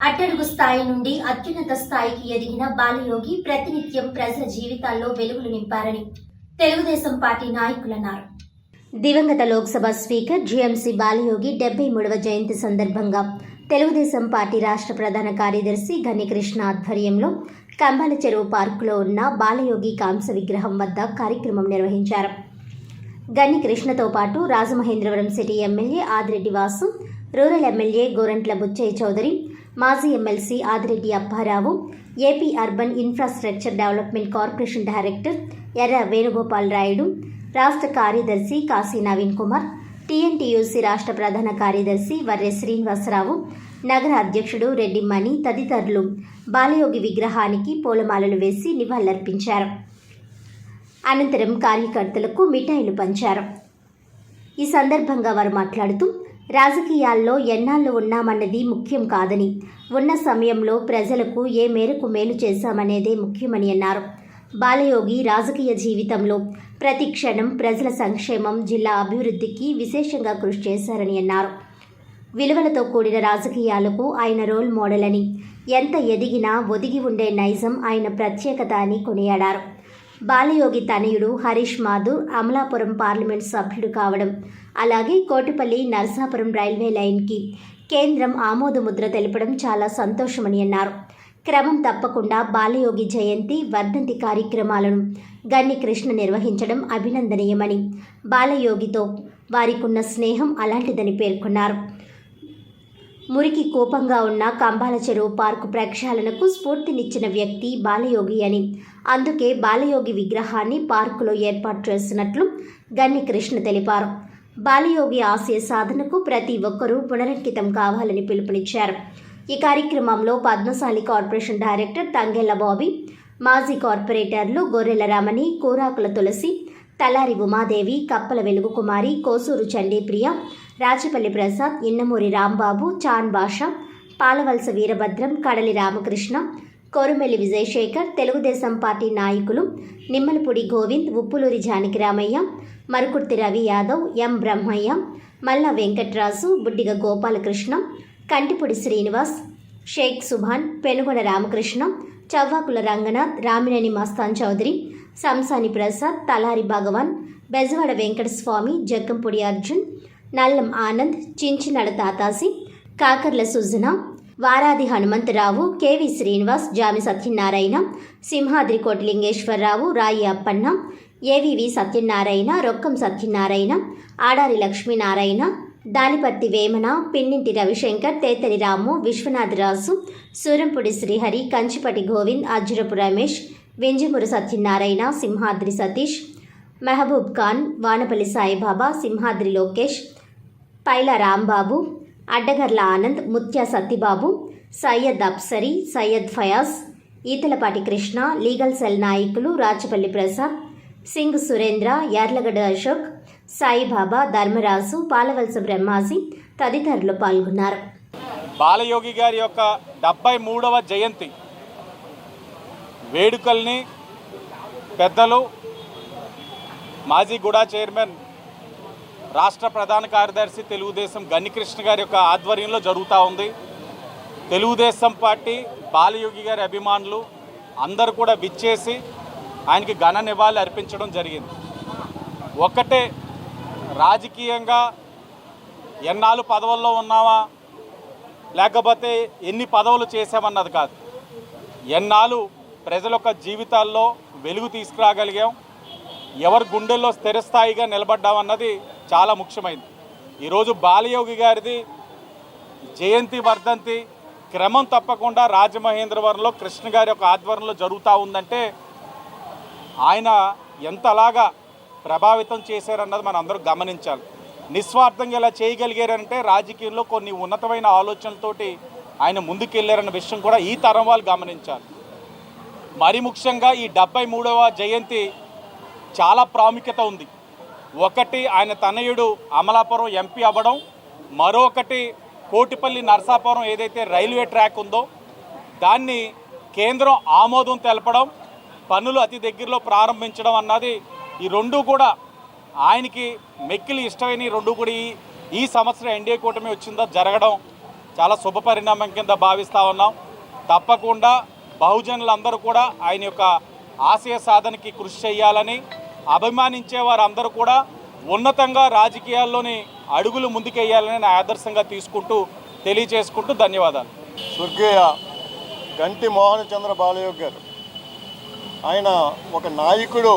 అట్టడుగు స్థాయి నుండి అత్యున్నత స్థాయికి ఎదిగిన బాలయోగి ప్రతినిత్యం ప్రజల జీవితాల్లో వెలుగులు నింపారని తెలుగుదేశం పార్టీ నాయకులన్నారు. దివంగత లోక్సభ స్పీకర్ జీఎంసీ బాలయోగి 73వ జయంతి సందర్భంగా తెలుగుదేశం పార్టీ రాష్ట్ర ప్రధాన కార్యదర్శి గన్నికృష్ణ ఆధ్వర్యంలో కంబాల చెరువు పార్కులో ఉన్న బాలయోగి కాంస్య విగ్రహం వద్ద కార్యక్రమం నిర్వహించారు. గన్నికృష్ణతో పాటు Rajamahendravaram city MLA Adireddy Vasu, rural MLA Gorantla Butchaiah Chowdary, మాజీ MLC Adireddy Apparao, AP urban infrastructure development corporation director Erra Venugopal Rayudu, రాష్ట్ర కార్యదర్శి కాశీ నవీన్ కుమార్, టీఎన్టీయూసీ రాష్ట్ర ప్రధాన కార్యదర్శి వర్రె శ్రీనివాసరావు, నగర అధ్యక్షుడు రెడ్డి మణి తదితరులు బాలయోగి విగ్రహానికి పూలమాలలు వేసి నివాళులర్పించారు. అనంతరం కార్యకర్తలకు మిఠాయిలు పంచారు. ఈ సందర్భంగా వారు మాట్లాడుతూ, రాజకీయాల్లో ఎన్నాళ్ళు ఉన్నామన్నది ముఖ్యం కాదని, ఉన్న సమయంలో ప్రజలకు ఏ మేరకు మేలు చేశామనేదే ముఖ్యమని అన్నారు. బాలయోగి రాజకీయ జీవితంలో ప్రతి క్షణం ప్రజల సంక్షేమం, జిల్లా అభివృద్ధికి విశేషంగా కృషి చేశారని అన్నారు. విలువలతో కూడిన రాజకీయాలకు ఆయన రోల్ మోడల్ అని, ఎంత ఎదిగినా ఒదిగి ఉండే నైజం ఆయన ప్రత్యేకత అని కొనియాడారు. బాలయోగి తనయుడు హరీష్ మాథూర్ అమలాపురం పార్లమెంట్ సభ్యుడు కావడం, అలాగే కోటిపల్లి నరసాపురం రైల్వే లైన్కి కేంద్రం ఆమోదముద్ర తెలపడం చాలా సంతోషమని అన్నారు. క్రమం తప్పకుండా బాలయోగి జయంతి, వర్ధంతి కార్యక్రమాలను గన్నికృష్ణ నిర్వహించడం అభినందనీయమని, బాలయోగితో వారికున్న స్నేహం అలాంటిదని పేర్కొన్నారు. మురికి కోపంగా ఉన్న కంబాల చెరువు పార్కు ప్రక్షాళనకు స్ఫూర్తినిచ్చిన వ్యక్తి బాలయోగి అని, అందుకే బాలయోగి విగ్రహాన్ని పార్కులో ఏర్పాటు చేస్తున్నట్లు గన్నికృష్ణ తెలిపారు. బాలయోగి ఆశయ సాధనకు ప్రతి ఒక్కరూ పునరంకితం కావాలని పిలుపునిచ్చారు. ఈ కార్యక్రమంలో పద్మశాలి కార్పొరేషన్ డైరెక్టర్ తంగెళ్ల బాబీ, మాజీ కార్పొరేటర్లు గొర్రెల రమణి, కూరాకుల తులసి, తలారి ఉమాదేవి, కప్పల వెలుగు కుమారి, కోసూరు చండీప్రియ, రాచపల్లి ప్రసాద్, ఇన్నమూరి రాంబాబు, చాన్ బాషా, పాలవలస వీరభద్రం, కడలి రామకృష్ణ, కోరుమెల్లి విజయశేఖర్, తెలుగుదేశం పార్టీ నాయకులు నిమ్మలపూడి గోవింద్, ఉప్పులూరి జానకిరామయ్య, మరుకుర్తి రవి యాదవ్, ఎం బ్రహ్మయ్య, మల్ల వెంకట్రాజు, బుడ్డిగ గోపాలకృష్ణ, కంటిపూడి శ్రీనివాస్, షేక్ సుభాన్, పెనుగొండ రామకృష్ణ, చవ్వాకుల రంగనాథ్, రామినేని మస్తాన్ చౌదరి, సంసాని ప్రసాద్, తలారి భగవాన్, బెజవాడ వెంకటస్వామి, జక్కంపూడి అర్జున్, నల్లం ఆనంద్, చించినడ తాతాసి, కాకర్ల సుజన, వారాది హనుమంతరావు, కేవి శ్రీనివాస్, జామి సత్యనారాయణ, సింహాద్రి కోటిలింగేశ్వరరావు, రాయి అప్పన్న, ఏవివి సత్యనారాయణ, రొక్కం సత్యనారాయణ, ఆడారి లక్ష్మీనారాయణ, దానిపర్తి వేమన, పిన్నింటి రవిశంకర్, తేతరి రాము, విశ్వనాథరాజు, సూరంపూడి శ్రీహరి, కంచిపటి గోవింద్, అజ్జురపు రమేష్, వింజమూరు సత్యనారాయణ, సింహాద్రి సతీష్, మెహబూబ్ ఖాన్, వానపల్లి సాయిబాబా, సింహాద్రి లోకేష్, పైల రాంబాబు, అడ్డగర్ల ఆనంద్, ముత్యా సత్యబాబు, సయ్యద్ అప్సరీ, సయ్యద్ ఫయాజ్, ఈతలపాటి కృష్ణ, లీగల్ సెల్ నాయకులు రాచపల్లి ప్రసాద్, సింగ్ సురేంద్ర, యార్లగడ్డ అశోక్, సాయిబాబా, ధర్మరాజు, పాలవలస బ్రహ్మాజీ తదితరులు పాల్గొన్నారు. బాలయోగి గారి యొక్క 73వ జయంతి వేడుకల్ని పెద్దలు మాజీ గుడా చైర్మన్, రాష్ట్ర ప్రధాన కార్యదర్శి తెలుగుదేశం గన్నికృష్ణ గారి యొక్క ఆధ్వర్యంలో జరుగుతూ ఉంది. తెలుగుదేశం పార్టీ, బాలయోగి గారి అభిమానులు అందరూ కూడా విచ్చేసి ఆయనకి ఘన నివాళులు అర్పించడం జరిగింది. ఒక్కటే, రాజకీయంగా ఎన్నాళ్ళు పదవుల్లో ఉన్నావా లేకపోతే ఎన్ని పదవులు చేసామన్నది కాదు, ఎన్నాళ్ళు ప్రజల యొక్క జీవితాల్లో వెలుగు తీసుకురాగలిగాం, ఎవరి గుండెల్లో స్థిరస్థాయిగా నిలబడ్డామన్నది చాలా ముఖ్యమైనది. ఈరోజు బాలయోగి గారిది జయంతి, వర్ధంతి క్రమం తప్పకుండా రాజమహేంద్రవరంలో కృష్ణ గారి యొక్క ఆధ్వర్యంలో జరుగుతూ ఉందంటే ఆయన ఎంతలాగా ప్రభావితం చేశారన్నది మనం అందరూ గమనించాలి. నిస్వార్థంగా ఇలా చేయగలిగారంటే రాజకీయంలో కొన్ని ఉన్నతమైన ఆలోచనలతోటి ఆయన ముందుకెళ్ళారన్న విషయం కూడా ఈ తరం వాళ్ళు గమనించాలి. మరి ముఖ్యంగా ఈ 73వ జయంతి చాలా ప్రాముఖ్యత ఉంది. ఒకటి, ఆయన తనయుడు అమలాపురం ఎంపీ అవ్వడం, మరొకటి కోటిపల్లి నరసాపురం ఏదైతే రైల్వే ట్రాక్ ఉందో దాన్ని కేంద్రం ఆమోదం తెలపడం, పనులు అతి దగ్గరలో ప్రారంభించడం అన్నది, ఈ రెండు కూడా ఆయనకి మెక్కిలి ఇష్టమైన ఈ రెండు కూడా ఈ సంవత్సరం ఎన్డీఏ కూటమి వచ్చిందో జరగడం చాలా శుభ పరిణామం కింద భావిస్తూ ఉన్నాం. తప్పకుండా బహుజనులందరూ కూడా ఆయన యొక్క ఆశయ సాధనకి కృషి చేయాలని, అభిమానించే వారందరూ కూడా ఉన్నతంగా రాజకీయాల్లోని అడుగులు ముందుకెయ్యాలని ఆదర్శంగా తీసుకుంటూ తెలియజేసుకుంటూ ధన్యవాదాలు. స్వర్గీయ గంటి మోహన్ చంద్ర బాలయోగి గారు ఆయన ఒక నాయకుడు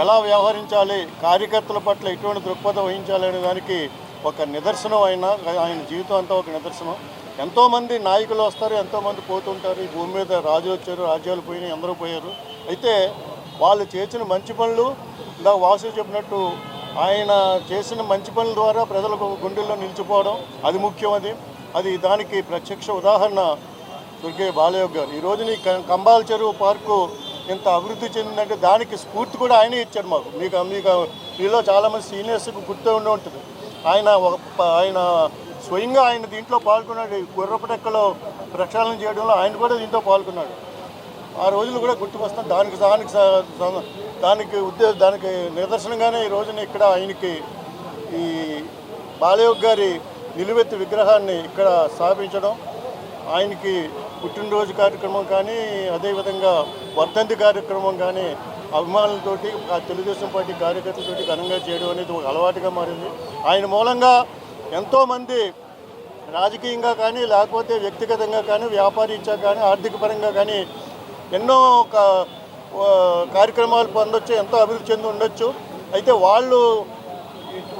ఎలా వ్యవహరించాలి, కార్యకర్తల పట్ల ఎటువంటి దృక్పథం వహించాలి అనే దానికి ఒక నిదర్శనం. ఆయన జీవితం అంతా ఒక నిదర్శనం. ఎంతోమంది నాయకులు వస్తారు, ఎంతోమంది పోతుంటారు. ఈ భూమి మీద రాజులు వచ్చారు, రాజ్యాలు పోయినాయి, అందరూ పోయారు. అయితే వాళ్ళు చేసిన మంచి పనులు, ఇందాక వాసు చెప్పినట్టు ఆయన చేసిన మంచి పనుల ద్వారా ప్రజలకు గుండెల్లో నిలిచిపోవడం అది ముఖ్యం. అది దానికి ప్రత్యక్ష ఉదాహరణ స్వర్గీయ బాలయోగి గారు. ఈరోజు నీ కంబాల చెరువు పార్కు ఇంత అభివృద్ధి చెందిందంటే దానికి స్ఫూర్తి కూడా ఆయనే ఇచ్చారు మాకు. మీకు మీలో చాలామంది సీనియర్స్కి గుర్తు ఉండి ఉంటుంది. ఆయన స్వయంగా ఆయన దీంట్లో పాల్గొన్నాడు. గుర్రపటెక్కలో ప్రక్షాళన చేయడంలో ఆయన కూడా దీంట్లో పాల్గొన్నాడు. ఆ రోజులు కూడా గుర్తుకొస్తాం. దానికి నిదర్శనంగానే ఈ రోజున ఇక్కడ ఆయనకి ఈ బాలయోగి గారి నిలువెత్తు విగ్రహాన్ని ఇక్కడ స్థాపించడం, ఆయనకి పుట్టినరోజు కార్యక్రమం కానీ, అదేవిధంగా వర్ధంతి కార్యక్రమం కానీ అభిమానులతోటి, తెలుగుదేశం పార్టీ కార్యకర్తలతోటి ఘనంగా చేయడం అనేది ఒక అలవాటుగా మారింది. ఆయన మూలంగా ఎంతోమంది రాజకీయంగా కానీ, లేకపోతే వ్యక్తిగతంగా కానీ, వ్యాపారీత్యా కానీ, ఆర్థిక పరంగా కానీ ఎన్నో కార్యక్రమాలు పొందొచ్చు, ఎంతో అభివృద్ధి చెంది ఉండొచ్చు. అయితే వాళ్ళు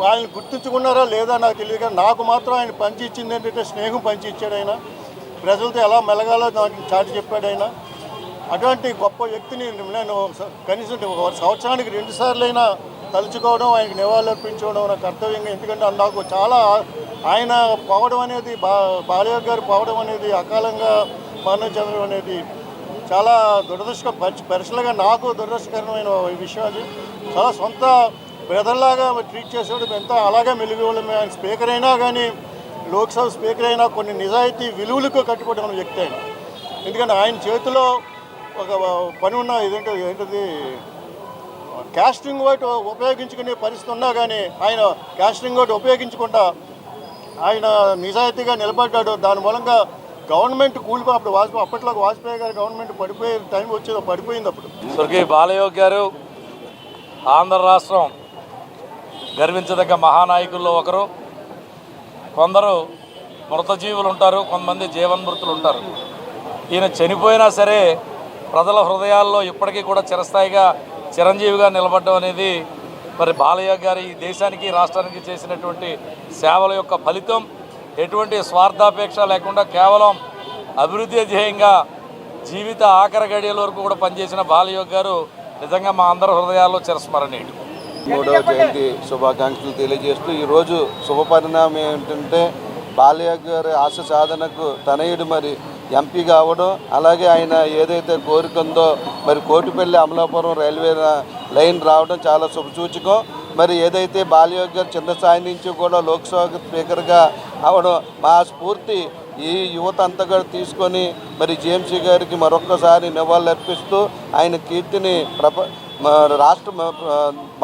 ఆయన గుర్తించుకున్నారా లేదా నాకు తెలియదు, కానీ నాకు మాత్రం ఆయన పంచి ఇచ్చింది ఏంటంటే స్నేహం పంచి ఇచ్చాడు. ఆయన ప్రజలతో ఎలా మెలగాలో నాకు చాటి చెప్పాడు. ఆయన అటువంటి గొప్ప వ్యక్తిని నేను కనీసం సంవత్సరానికి 2 సార్లైనా తలుచుకోవడం, ఆయనకి నివాళులర్పించుకోవడం నా కర్తవ్యంగా. ఎందుకంటే నాకు చాలా ఆయన పోవడం అనేది, బాలయోగి గారు పోవడం అనేది, అకాలంగా మరణం చెందడం అనేది చాలా పర్సనల్గా నాకు దురదృష్టకరమైన విషయం. అది చాలా సొంత బ్రదర్లాగా ట్రీట్ చేసేవాడు. ఎంత అలాగే మెలుగువాళ్ళం. ఆయన స్పీకర్ అయినా కానీ, లోక్సభ స్పీకర్ అయినా కొన్ని నిజాయితీ విలువలకు కట్టుబడి ఉన్న వ్యక్తి ఆయన. ఎందుకంటే ఆయన చేతిలో ఒక పని ఉన్న ఏంటది క్యాస్టింగ్ ఓటు ఉపయోగించుకునే పరిస్థితి ఉన్నా కానీ ఆయన క్యాస్టింగ్ ఓటు ఉపయోగించకుండా ఆయన నిజాయితీగా నిలబడ్డాడు. దాని మూలంగా గవర్నమెంట్ కూలిపోయి అప్పట్లో వాజ్పేయి గారు గవర్నమెంట్ పడిపోయే టైం వచ్చేది, పడిపోయింది అప్పుడు. స్వర్గీయ బాలయోగి గారు ఆంధ్ర రాష్ట్రం గర్వించదగ్గ మహానాయకుల్లో ఒకరు. కొందరు మృతజీవులు ఉంటారు, కొంతమంది జీవన్మృతులు ఉంటారు. ఈయన చనిపోయినా సరే ప్రజల హృదయాల్లో ఇప్పటికీ కూడా చిరస్థాయిగా చిరంజీవిగా నిలబడడం అనేది మరి బాలయోగి గారి ఈ దేశానికి, రాష్ట్రానికి చేసినటువంటి సేవల యొక్క ఫలితం. ఎటువంటి స్వార్థాపేక్ష లేకుండా కేవలం అభివృద్ధి ధ్యేయంగా జీవిత ఆఖరి గడియల వరకు కూడా పనిచేసిన బాలయోగి గారు నిజంగా మా అందరి హృదయాల్లో చిరస్మరణీయుడు. 3వ జయంతి శుభాకాంక్షలు తెలియజేస్తూ ఈరోజు శుభపరిణామం ఏంటంటే బాలయోగి గారి ఆశ సాధనకు తనయుడు మరి ఎంపీ కావడం, అలాగే ఆయన ఏదైతే కోరిక ఉందో మరి కోటిపల్లి అమలాపురం రైల్వే లైన్ రావడం చాలా శుభసూచకం. మరి ఏదైతే బాలయోగి గారు చిన్న స్థాయి నుంచి కూడా లోక్సభ స్పీకర్గా అవడం మా స్ఫూర్తి. ఈ యువత అంతా కూడా తీసుకొని మరి జేఎంసీ గారికి మరొక్కసారి నివాళులర్పిస్తూ ఆయన కీర్తిని రాష్ట్ర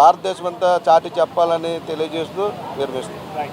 భారతదేశం అంతా చాటి చెప్పాలని తెలియజేస్తూ విరమిస్తున్నాం.